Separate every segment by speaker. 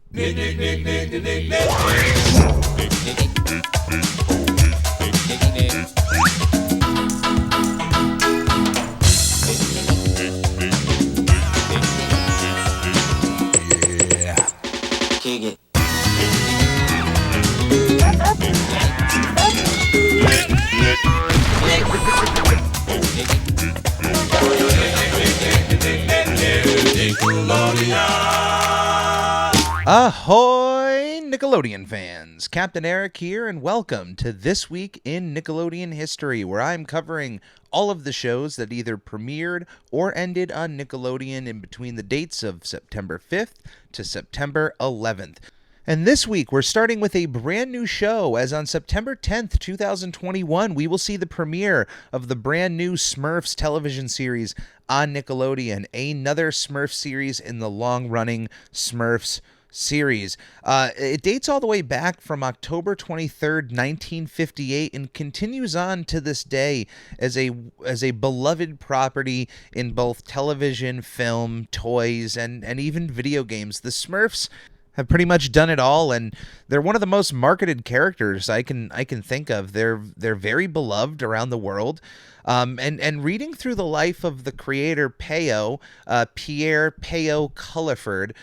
Speaker 1: Nick, Nick, Nick, Nick, Nick, Nick, Nick. Kick it.
Speaker 2: Ahoy, Nickelodeon fans! Captain Eric here, and welcome to This Week in Nickelodeon History, where I'm covering all of the shows that either premiered or ended on Nickelodeon in between the dates of September 5th to September 11th. And this week, we're starting with a brand new show, as on September 10th, 2021, we will see the premiere of the brand new Smurfs television series on Nickelodeon, another Smurfs series in the long-running Smurfs series. It dates all the way back from October 23rd, 1958, and continues on to this day as a beloved property in both television, film, toys, and even video games. The Smurfs have pretty much done it all, and they're one of the most marketed characters I can think of. They're very beloved around the world. And reading through the life of the creator Peyo, Pierre Peyo Culliford,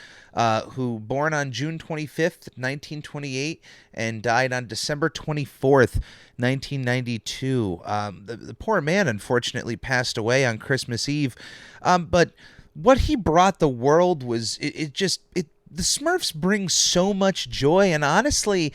Speaker 2: who born on June 25th, 1928, and died on December 24th, 1992. The poor man unfortunately passed away on Christmas Eve, but what he brought the world was the Smurfs bring so much joy, and honestly,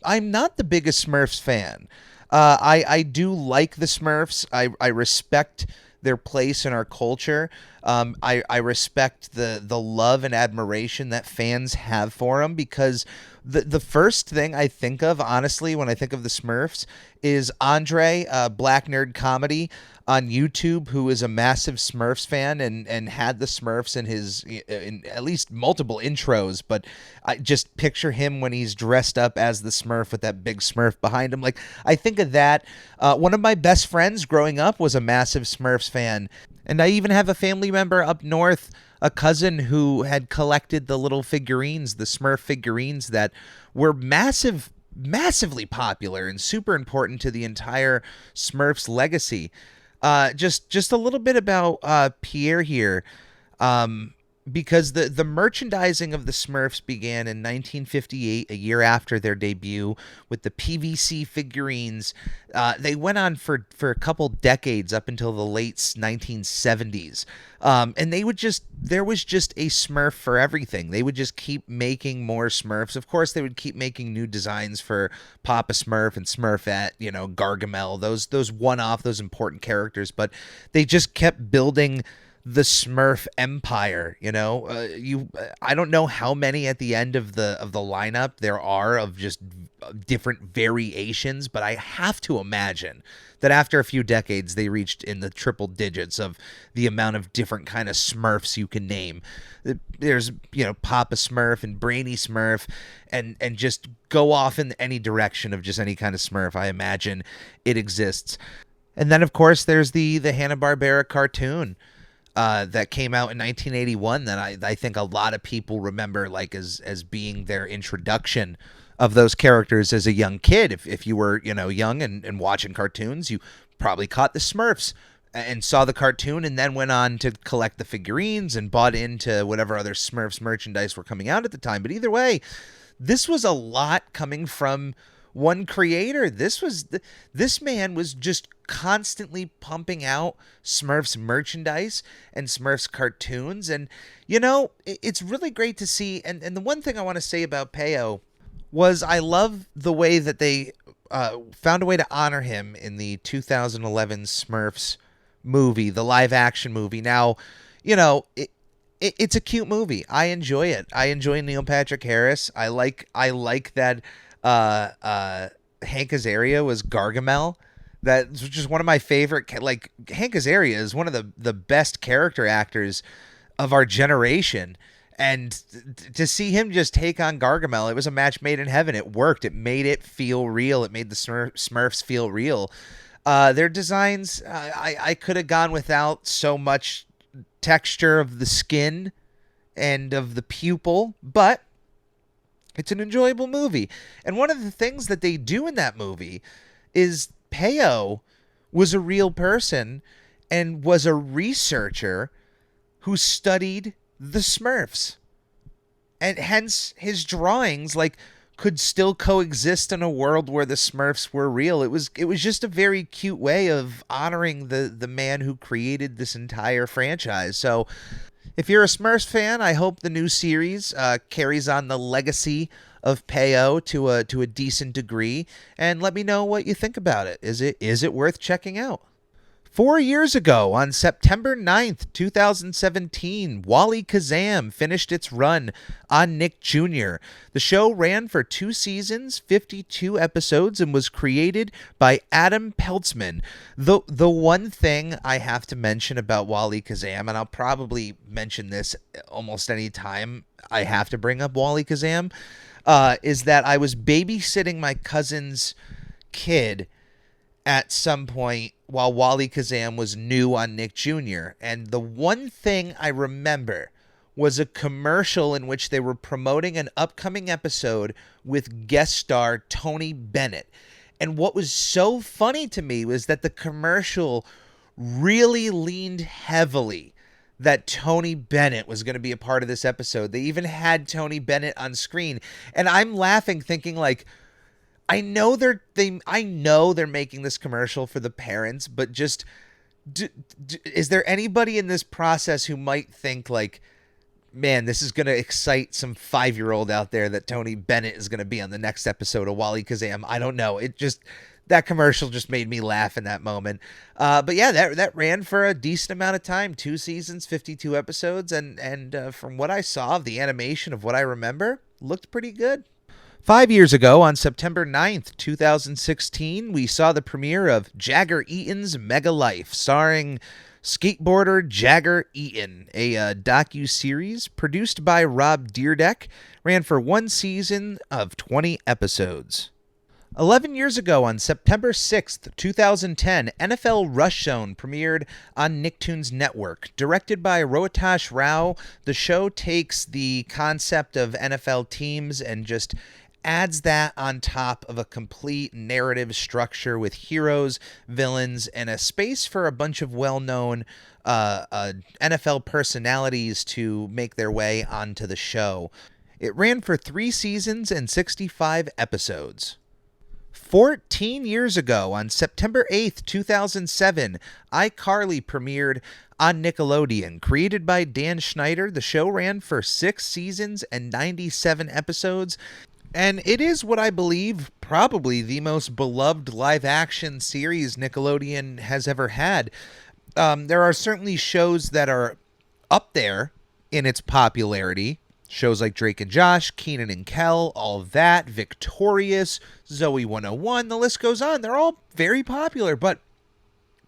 Speaker 2: I'm not the biggest Smurfs fan. I do like the Smurfs. I respect their place in our culture. I respect the love and admiration that fans have for them, because the first thing I think of, honestly, when I think of the Smurfs is Andre, Black Nerd Comedy on YouTube, who is a massive Smurfs fan and had the Smurfs in at least multiple intros. But I just picture him when he's dressed up as the Smurf with that big Smurf behind him. Like, I think of that. One of my best friends growing up was a massive Smurfs fan. And I even have a family member up north, a cousin, who had collected the little figurines, the Smurf figurines that were massively popular and super important to the entire Smurfs legacy. Just a little bit about Pierre here, because the merchandising of the Smurfs began in 1958, a year after their debut, with the PVC figurines. They went on for a couple decades up until the late 1970s, and there was just a Smurf for everything. They would just keep making more Smurfs. Of course, they would keep making new designs for Papa Smurf and Smurfette, Gargamel, those one-off, those important characters, but they just kept building the Smurf empire. I don't know how many at the end of the lineup there are of just different variations, but I have to imagine that after a few decades they reached in the triple digits of the amount of different kind of Smurfs you can name. There's Papa Smurf and Brainy Smurf, and just go off in any direction of just any kind of Smurf. I imagine it exists. And then of course there's the Hanna-Barbera cartoon that came out in 1981 that I think a lot of people remember, like as being their introduction of those characters as a young kid. If you were young and watching cartoons, you probably caught the Smurfs and saw the cartoon, and then went on to collect the figurines and bought into whatever other Smurfs merchandise were coming out at the time. But either way, this was a lot coming from one creator. This man was just constantly pumping out Smurfs merchandise and Smurfs cartoons, and it's really great to see. And the one thing I want to say about Peyo was I love the way that they found a way to honor him in the 2011 Smurfs movie, the live action movie. Now, it's a cute movie. I enjoy it. I enjoy Neil Patrick Harris. I like that Hank Azaria was Gargamel. That's just one of my favorite. Like, Hank Azaria is one of the best character actors of our generation, and to see him just take on Gargamel, it was a match made in heaven. It worked. It made it feel real. It made the Smurfs feel real. Their designs, I could have gone without so much texture of the skin and of the pupil, but it's an enjoyable movie. And one of the things that they do in that movie is Peo was a real person and was a researcher who studied the Smurfs. And hence his drawings could still coexist in a world where the Smurfs were real. It was just a very cute way of honoring the man who created this entire franchise. So if you're a Smurfs fan, I hope the new series carries on the legacy of Peo to a decent degree, and let me know what you think about it. Is it worth checking out? 4 years ago, on September 9th, 2017, Wally Kazam finished its run on Nick Jr. The show ran for 2 seasons, 52 episodes, and was created by Adam Peltzman. The one thing I have to mention about Wally Kazam, and I'll probably mention this almost any time I have to bring up Wally Kazam, is that I was babysitting my cousin's kid at some point while Wally Kazam was new on Nick Jr. And the one thing I remember was a commercial in which they were promoting an upcoming episode with guest star Tony Bennett. And what was so funny to me was that the commercial really leaned heavily that Tony Bennett was going to be a part of this episode. They even had Tony Bennett on screen. And I'm laughing thinking I know they're making this commercial for the parents, but just is there anybody in this process who might think man, this is going to excite some 5-year-old out there that Tony Bennett is going to be on the next episode of Wally Kazam? I don't know. That commercial just made me laugh in that moment. But yeah, that ran for a decent amount of time, 2 seasons, 52 episodes, and from what I saw of the animation of what I remember, looked pretty good. 5 years ago, on September 9th, 2016, we saw the premiere of Jagger Eaton's Mega Life, starring skateboarder Jagger Eaton, a docu-series produced by Rob Dyrdek, ran for 1 season of 20 episodes. 11 years ago, on September 6th, 2010, NFL Rush Zone premiered on Nicktoons Network. Directed by Rohitash Rao, the show takes the concept of NFL teams and just adds that on top of a complete narrative structure with heroes, villains, and a space for a bunch of well-known NFL personalities to make their way onto the show. It ran for 3 seasons and 65 episodes. 14 years ago, on September 8th, 2007, iCarly premiered on Nickelodeon. Created by Dan Schneider, the show ran for 6 seasons and 97 episodes. And it is what I believe probably the most beloved live-action series Nickelodeon has ever had. There are certainly shows that are up there in its popularity. Shows like Drake and Josh, Kenan and Kel, All That, Victorious, Zoe 101, the list goes on. They're all very popular, but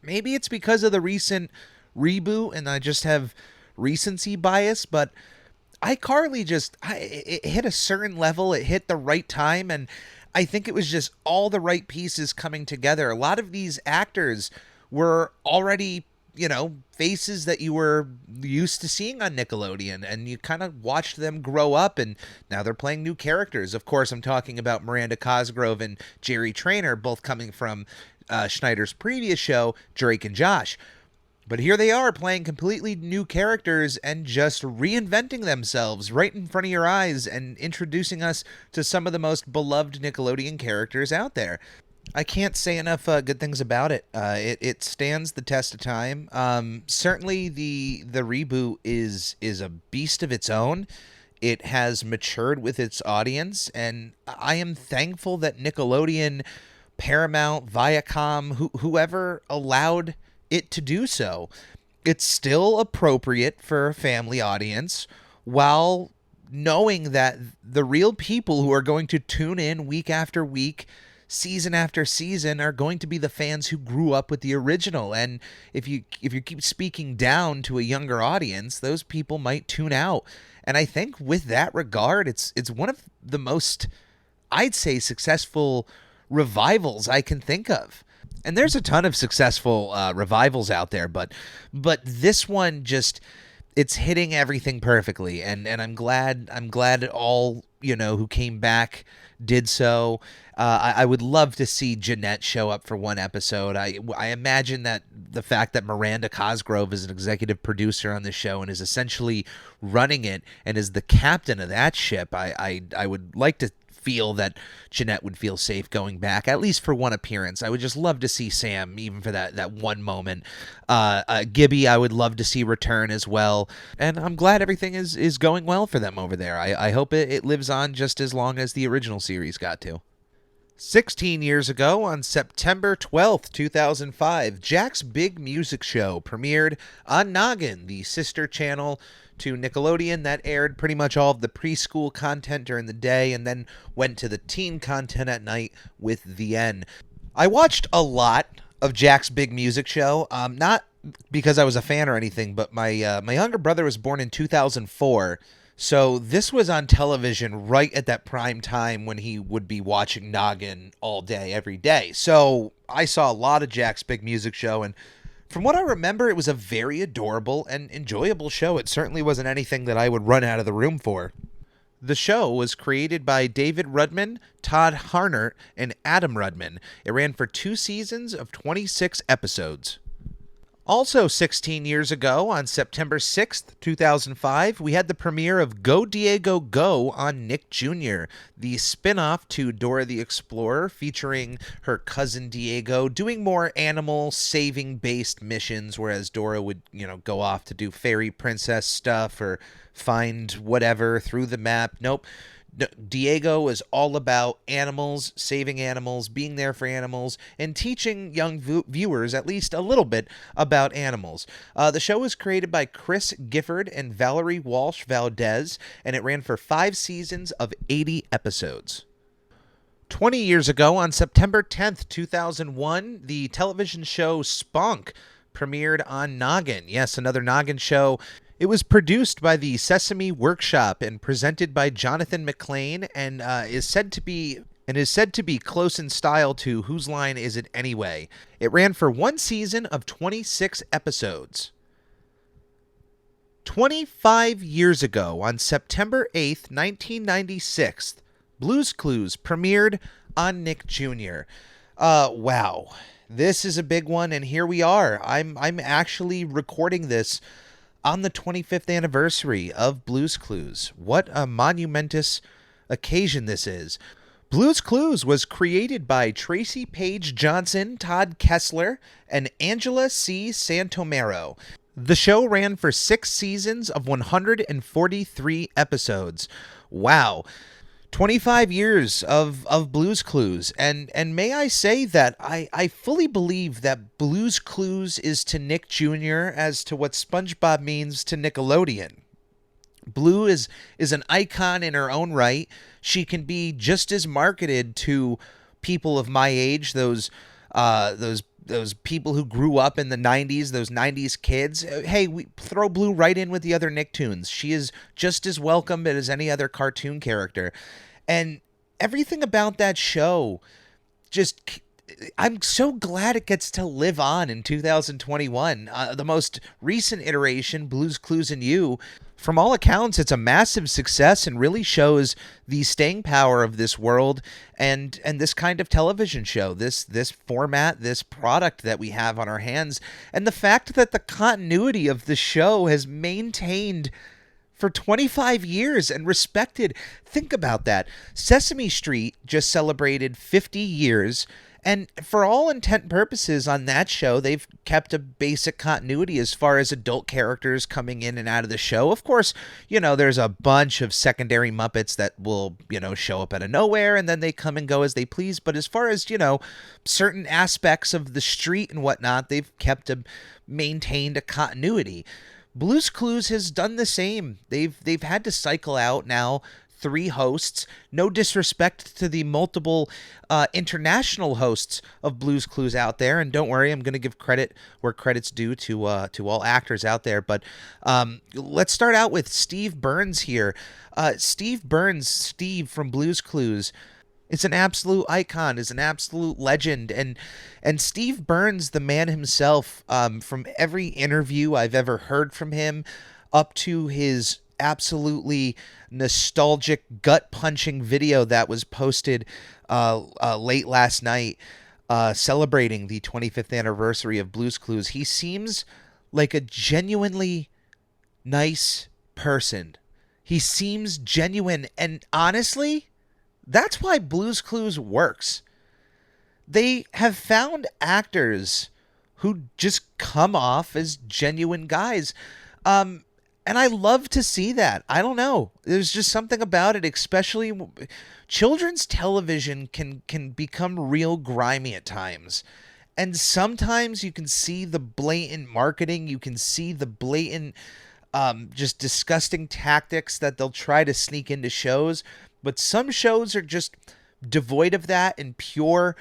Speaker 2: maybe it's because of the recent reboot and I just have recency bias, but iCarly it hit a certain level. It hit the right time, and I think it was just all the right pieces coming together. A lot of these actors were already, faces that you were used to seeing on Nickelodeon, and you kind of watched them grow up, and now they're playing new characters. Of course, I'm talking about Miranda Cosgrove and Jerry Traynor, both coming from Schneider's previous show, Drake and Josh. But here they are playing completely new characters and just reinventing themselves right in front of your eyes and introducing us to some of the most beloved Nickelodeon characters out there. I can't say enough good things about it. It stands the test of time. Certainly the reboot is a beast of its own. It has matured with its audience, and I am thankful that Nickelodeon, Paramount, Viacom, whoever allowed it to do so. It's still appropriate for a family audience while knowing that the real people who are going to tune in week after week, season after season, are going to be the fans who grew up with the original. And if you keep speaking down to a younger audience, those people might tune out. And I think with that regard, it's one of the most, I'd say, successful revivals I can think of. And there's a ton of successful revivals out there, but this one just, it's hitting everything perfectly, and I'm glad all who came back did so. I would love to see Jeanette show up for one episode. I imagine that the fact that Miranda Cosgrove is an executive producer on the show and is essentially running it and is the captain of that ship, I would like to feel that Jeanette would feel safe going back, at least for one appearance. I would just love to see Sam, even for that one moment. Gibby, I would love to see return as well. And I'm glad everything is going well for them over there. I hope it lives on just as long as the original series got to. 16 years ago, on September 12th, 2005, Jack's Big Music Show premiered on Noggin, the sister channel to Nickelodeon that aired pretty much all of the preschool content during the day and then went to the teen content at night with The N. I watched a lot of Jack's Big Music Show, not because I was a fan or anything, but my younger brother was born in 2004, so this was on television right at that prime time when he would be watching Noggin all day, every day. So I saw a lot of Jack's Big Music Show, and from what I remember, it was a very adorable and enjoyable show. It certainly wasn't anything that I would run out of the room for. The show was created by David Rudman, Todd Harnert, and Adam Rudman. It ran for 2 seasons of 26 episodes. Also 16 years ago, on September 6th, 2005, we had the premiere of Go Diego Go on Nick Jr., the spin-off to Dora the Explorer, featuring her cousin Diego doing more animal-saving-based missions, whereas Dora would, go off to do fairy princess stuff or find whatever through the map. Nope. Diego is all about animals, saving animals, being there for animals, and teaching young viewers at least a little bit about animals. The show was created by Chris Gifford and Valerie Walsh Valdez, and it ran for 5 seasons of 80 episodes. 20 years ago, on September 10th, 2001, the television show Spunk premiered on Noggin. Yes, another Noggin show. It was produced by the Sesame Workshop and presented by Jonathan McLean, and is said to be close in style to Whose Line Is It Anyway? It ran for 1 season of 26 episodes. 25 years ago, on September 8th, 1996, Blue's Clues premiered on Nick Jr. Wow. This is a big one, and here we are. I'm actually recording this on the 25th anniversary of Blue's Clues. What a monumentous occasion this is. Blue's Clues was created by Tracy Page Johnson, Todd Kessler, and Angela C. Santomero. The show ran for 6 seasons of 143 episodes. Wow. 25 years of Blue's Clues, and may I say that I fully believe that Blue's Clues is to Nick Jr. as to what SpongeBob means to Nickelodeon. Blue is an icon in her own right. She can be just as marketed to people of my age, those people who grew up in the 90s, those 90s kids. Hey, we throw Blue right in with the other Nicktoons. She is just as welcome as any other cartoon character. And everything about that show, I'm so glad it gets to live on in 2021. The most recent iteration, Blue's Clues and You, from all accounts, it's a massive success and really shows the staying power of this world and this kind of television show, this format, this product that we have on our hands, and the fact that the continuity of the show has maintained for 25 years and respected. Think about that. Sesame Street just celebrated 50 years, and for all intent and purposes on that show, they've kept a basic continuity as far as adult characters coming in and out of the show. Of course, there's a bunch of secondary Muppets that will, show up out of nowhere and then they come and go as they please. But as far as, certain aspects of the street and whatnot, they've maintained a continuity. Blue's Clues has done the same. They've had to cycle out now 3 hosts. No disrespect to the multiple international hosts of Blue's Clues out there, and don't worry, I'm going to give credit where credit's due to all actors out there. But let's start out with Steve Burns here. Steve Burns, Steve from Blue's Clues, is an absolute icon, is an absolute legend, and Steve Burns, the man himself, from every interview I've ever heard from him, up to his absolutely nostalgic, gut-punching video that was posted late last night, celebrating the 25th anniversary of Blue's Clues. He seems like a genuinely nice person. He seems genuine, and honestly, that's why Blue's Clues works. They have found actors who just come off as genuine guys. And I love to see that. I don't know. There's just something about it, especially children's television can become real grimy at times. And sometimes you can see the blatant marketing, you can see the blatant just disgusting tactics that they'll try to sneak into shows, but some shows are just devoid of that and pure.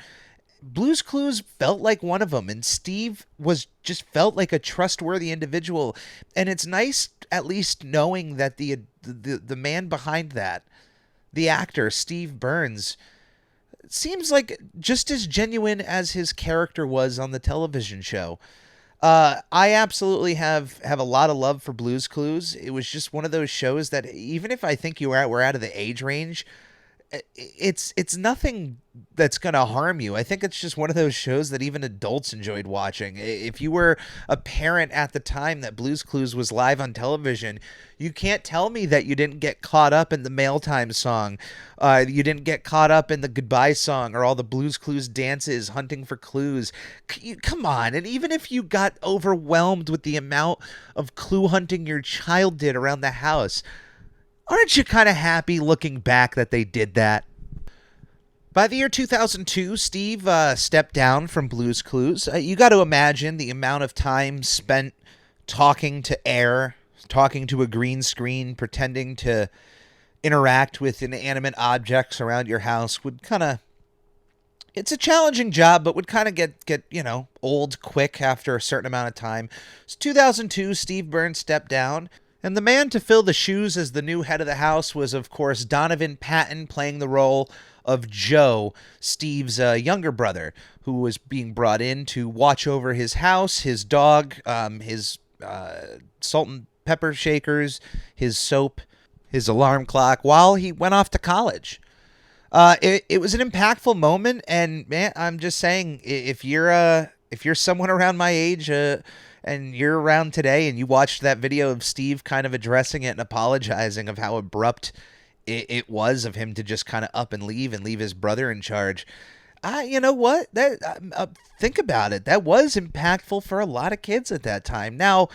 Speaker 2: Blue's Clues felt like one of them, and Steve was just felt like a trustworthy individual. And it's nice, at least knowing that the man behind that, the actor Steve Burns, seems like just as genuine as his character was on the television show. I absolutely have a lot of love for Blue's Clues. It was just one of those shows that even if I think we're out of the age range, it's nothing that's going to harm you. I think it's just one of those shows that even adults enjoyed watching. If you were a parent at the time that Blue's Clues was live on television, you can't tell me that you didn't get caught up in the Mail Time song. You didn't get caught up in the Goodbye song or all the Blue's Clues dances, hunting for clues. Come on. And even if you got overwhelmed with the amount of clue hunting your child did around the house, aren't you kind of happy looking back that they did that? By the year 2002, Steve stepped down from Blue's Clues. You got to imagine the amount of time spent talking to air, talking to a green screen, pretending to interact with inanimate objects around your house would kind of... It's a challenging job, but would kind of get old quick after a certain amount of time. So 2002, Steve Burns stepped down. And the man to fill the shoes as the new head of the house was, of course, Donovan Patton, playing the role of Joe, Steve's younger brother, who was being brought in to watch over his house, his dog, his salt and pepper shakers, his soap, his alarm clock, while he went off to college. It was an impactful moment, and man, I'm just saying, if you're someone around my age, and you're around today and you watched that video of Steve kind of addressing it and apologizing of how abrupt it was of him to just kind of up and leave his brother in charge. You know what? Think about it. That was impactful for a lot of kids at that time. Now,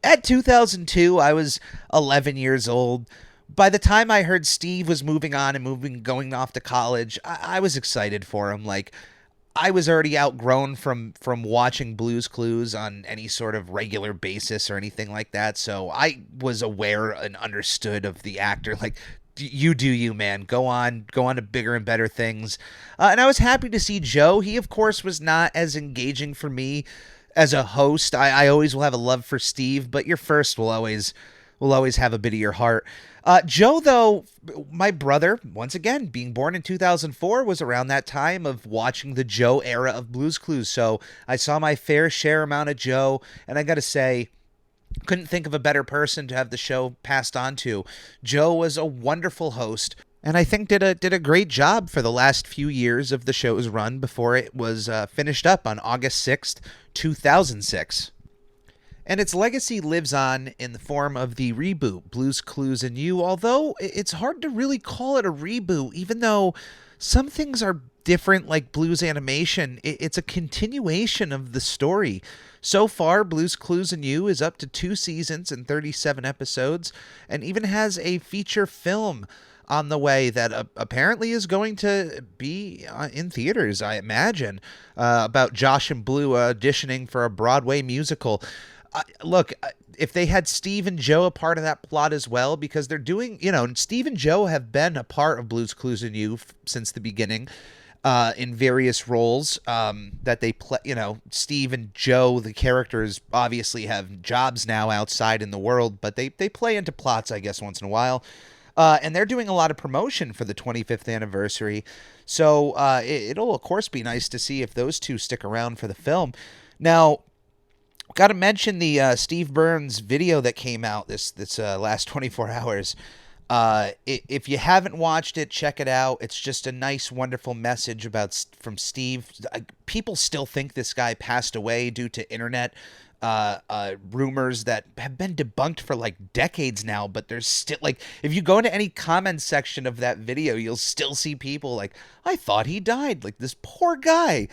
Speaker 2: at 2002, I was 11 years old. By the time I heard Steve was moving on and going off to college, I was excited for him. Like, I was already outgrown from watching Blue's Clues on any sort of regular basis or anything like that, so I was aware and understood of the actor. Like, you do you, man. Go on to bigger and better things. And I was happy to see Joe. He, of course, was not as engaging for me as a host. I always will have a love for Steve, but your first will always have a bit of your heart. Joe, though, my brother, once again, being born in 2004, was around that time of watching the Joe era of Blue's Clues. So I saw my fair share amount of Joe, and I got to say, couldn't think of a better person to have the show passed on to. Joe was a wonderful host, and I think did a great job for the last few years of the show's run before it was finished up on August 6th, 2006. And its legacy lives on in the form of the reboot, Blue's Clues and You, although it's hard to really call it a reboot, even though some things are different, like Blue's animation. It's a continuation of the story. So far, Blue's Clues and You is up to 2 seasons and 37 episodes, and even has a feature film on the way that apparently is going to be in theaters, I imagine, about Josh and Blue auditioning for a Broadway musical. Look, if they had Steve and Joe a part of that plot as well, because they're doing, Steve and Joe have been a part of Blue's Clues and You since the beginning, in various roles that they play. Steve and Joe, the characters, obviously have jobs now outside in the world, but they play into plots, I guess, once in a while. And they're doing a lot of promotion for the 25th anniversary. So it'll, of course, be nice to see if those two stick around for the film. Now, Got to mention the Steve Burns video that came out this last 24 hours. If you haven't watched it, check it out. It's just a nice, wonderful message from Steve. People still think this guy passed away due to internet rumors that have been debunked for like decades now. But there's still, like, if you go into any comment section of that video, you'll still see people like, I thought he died. Like, this poor guy.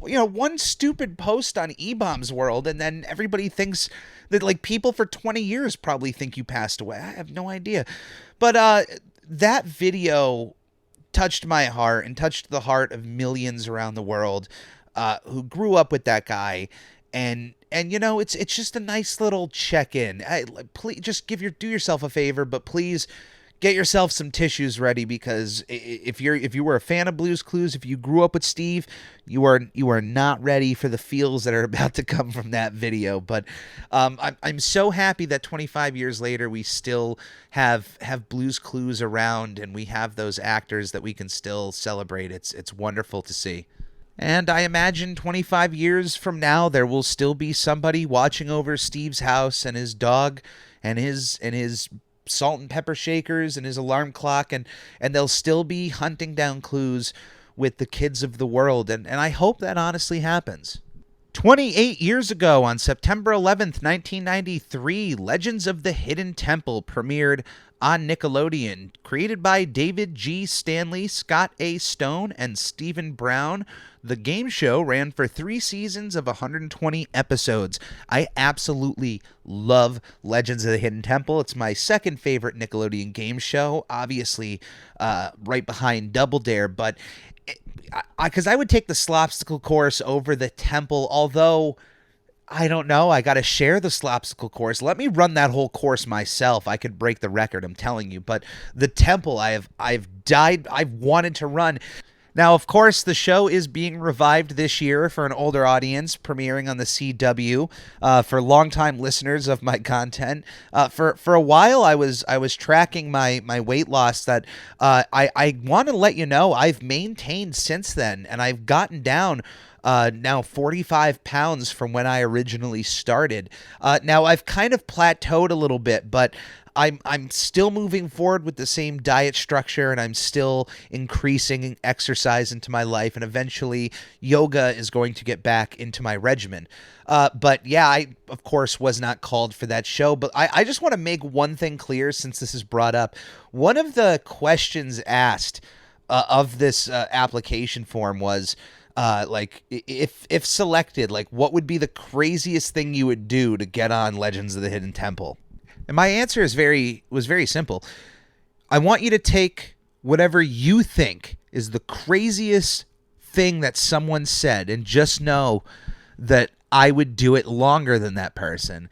Speaker 2: One stupid post on E-Bomb's World, and then everybody thinks that, like, people for 20 years probably think you passed away. I have no idea. But that video touched my heart and touched the heart of millions around the world who grew up with that guy. And it's just a nice little check-in. Please just do yourself a favor, but please get yourself some tissues ready, because if you were a fan of Blue's Clues, if you grew up with Steve, you are not ready for the feels that are about to come from that video. But I'm so happy that 25 years later we still have Blue's Clues around, and we have those actors that we can still celebrate. It's wonderful to see. And I imagine 25 years from now, there will still be somebody watching over Steve's house and his dog and his salt and pepper shakers and his alarm clock, and they'll still be hunting down clues with the kids of the world, and I hope that honestly happens. 28 years ago, on September 11th, 1993, Legends of the Hidden Temple premiered on Nickelodeon. Created by David G. Stanley, Scott A. Stone, and Stephen Brown, the game show ran for 3 seasons of 120 episodes. I absolutely love Legends of the Hidden Temple. It's my second favorite Nickelodeon game show, obviously right behind Double Dare, but because I would take the slopsicle course over the temple, although I don't know, I got to share the slopsicle course. Let me run that whole course myself. I could break the record, I'm telling you. But the temple, I've wanted to run. Now, of course, the show is being revived this year for an older audience, premiering on the CW. For longtime listeners of my content, for a while, I was tracking my weight loss. That I want to let you know I've maintained since then, and I've gotten down now 45 pounds from when I originally started. Now I've kind of plateaued a little bit, but I'm still moving forward with the same diet structure, and I'm still increasing exercise into my life, and eventually yoga is going to get back into my regimen. But yeah, I, of course, was not called for that show, but I just want to make one thing clear since this is brought up. One of the questions asked of this application form was, like, if selected, like, what would be the craziest thing you would do to get on Legends of the Hidden Temple? And my answer was very simple. I want you to take whatever you think is the craziest thing that someone said, and just know that I would do it longer than that person.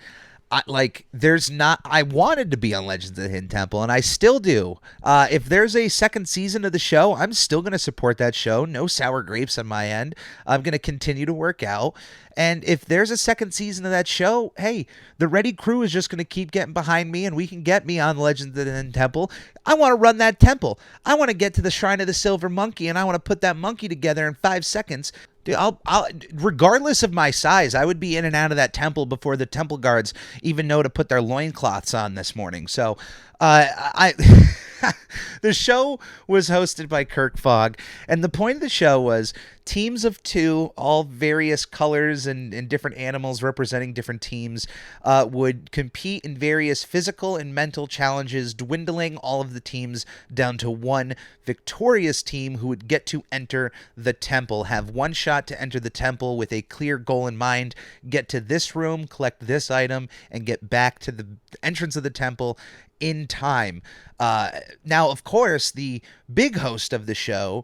Speaker 2: I wanted to be on Legends of the Hidden Temple, and I still do. If there's a second season of the show, I'm still going to support that show. No sour grapes on my end. I'm going to continue to work out. And if there's a second season of that show, hey, the Ready Crew is just going to keep getting behind me, and we can get me on Legends of the Hidden Temple. I want to run that temple. I want to get to the Shrine of the Silver Monkey, and I want to put that monkey together in 5 seconds. Dude, I'll regardless of my size, I would be in and out of that temple before the temple guards even know to put their loincloths on this morning. So, the show was hosted by Kirk Fogg, and the point of the show was teams of 2, all various colors and different animals representing different teams, would compete in various physical and mental challenges, dwindling all of the teams down to one victorious team who would get to enter the temple, have one shot to enter the temple with a clear goal in mind, get to this room, collect this item, and get back to the entrance of the temple in time. Now, of course, the big host of the show,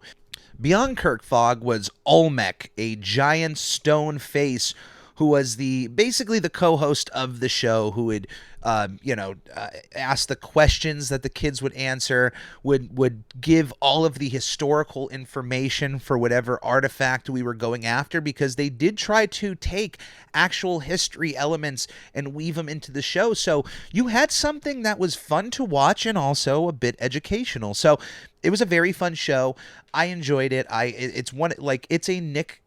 Speaker 2: beyond Kirk Fogg, was Olmec, a giant stone face who was basically the co-host of the show, who would ask the questions that the kids would answer, would give all of the historical information for whatever artifact we were going after, because they did try to take actual history elements and weave them into the show. So you had something that was fun to watch and also a bit educational. So it was a very fun show. I enjoyed it. It's a Nick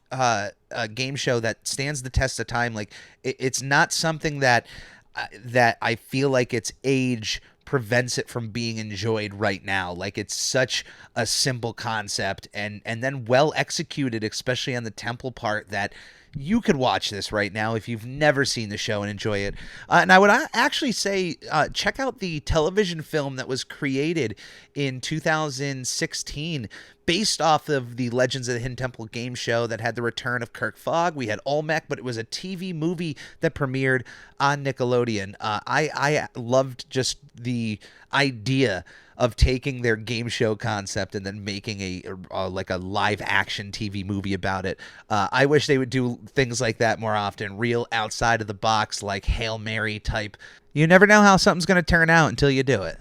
Speaker 2: game show that stands the test of time. Like it's not something that I feel like its age prevents it from being enjoyed right now. Like it's such a simple concept and then well executed, especially on the temple part, that you could watch this right now if you've never seen the show and enjoy it. And I would actually say check out the television film that was created in 2016 based off of the Legends of the Hidden Temple game show that had the return of Kirk Fogg. We had Olmec, but it was a TV movie that premiered on Nickelodeon. I loved just the idea of taking their game show concept and then making a like a live action TV movie about it. I wish they would do things like that more often, real outside of the box, like Hail Mary type. You never know how something's going to turn out until you do it.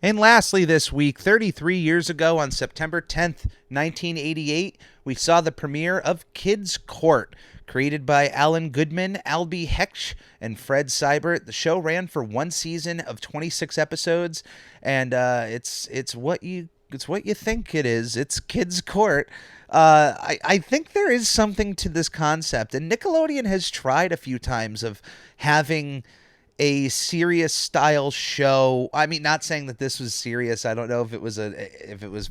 Speaker 2: And lastly this week, 33 years ago on September 10th, 1988, we saw the premiere of Kids Court. Created by Alan Goodman, Albie Hecht, and Fred Seibert, the show ran for one season of 26 episodes, and it's what you think it is. It's Kids Court. I think there is something to this concept, and Nickelodeon has tried a few times of having a serious style show. I mean, not saying that this was serious. I don't know if it was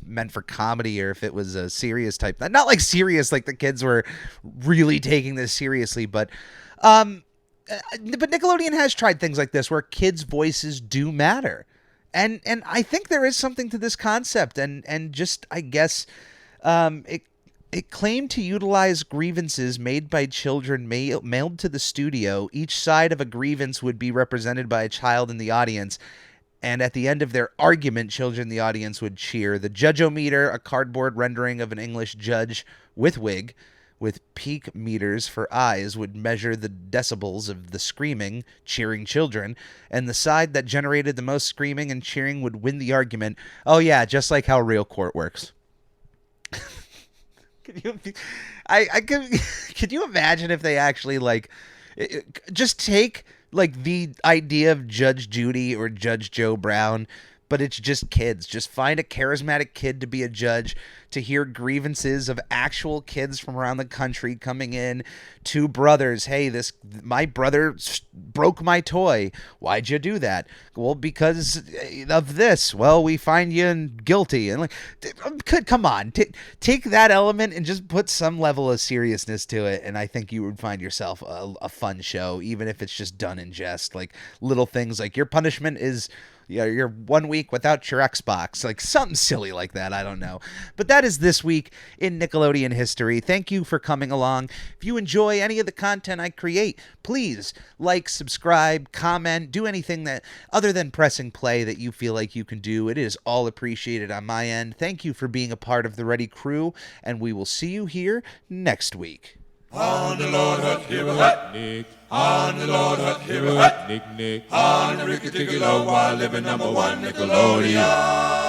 Speaker 2: meant for comedy or if it was a serious type. Not like serious, like the kids were really taking this seriously, but Nickelodeon has tried things like this where kids' voices do matter, and I think there is something to this concept, and just I guess it claimed to utilize grievances made by children mailed to the studio. Each side of a grievance would be represented by a child in the audience, and at the end of their argument, children in the audience would cheer. The judge-o-meter, a cardboard rendering of an English judge with wig, with peak meters for eyes, would measure the decibels of the screaming, cheering children, and the side that generated the most screaming and cheering would win the argument. Oh yeah, just like how real court works. Could you imagine if they actually just take like the idea of Judge Judy or Judge Joe Brown, but it's just kids. Just find a charismatic kid to be a judge, to hear grievances of actual kids from around the country coming in. Two brothers, hey, my brother broke my toy. Why'd you do that? Well, because of this. Well, we find you guilty. And come on, take that element and just put some level of seriousness to it, and I think you would find yourself a fun show, even if it's just done in jest. Like little things like your punishment is, you're 1 week without your Xbox, like something silly like that. I don't know. But that is this week in Nickelodeon history. Thank you for coming along. If you enjoy any of the content I create, please like, subscribe, comment, do anything that other than pressing play that you feel like you can do. It is all appreciated on my end. Thank you for being a part of the Ready Crew, and we will see you here next week.
Speaker 1: On the Lord Hut, here a hut, Nick. On the Lord Hut, here a hut, Nick, Nick. On the Ricky Ticky Low, while living #1 Nickelodeon.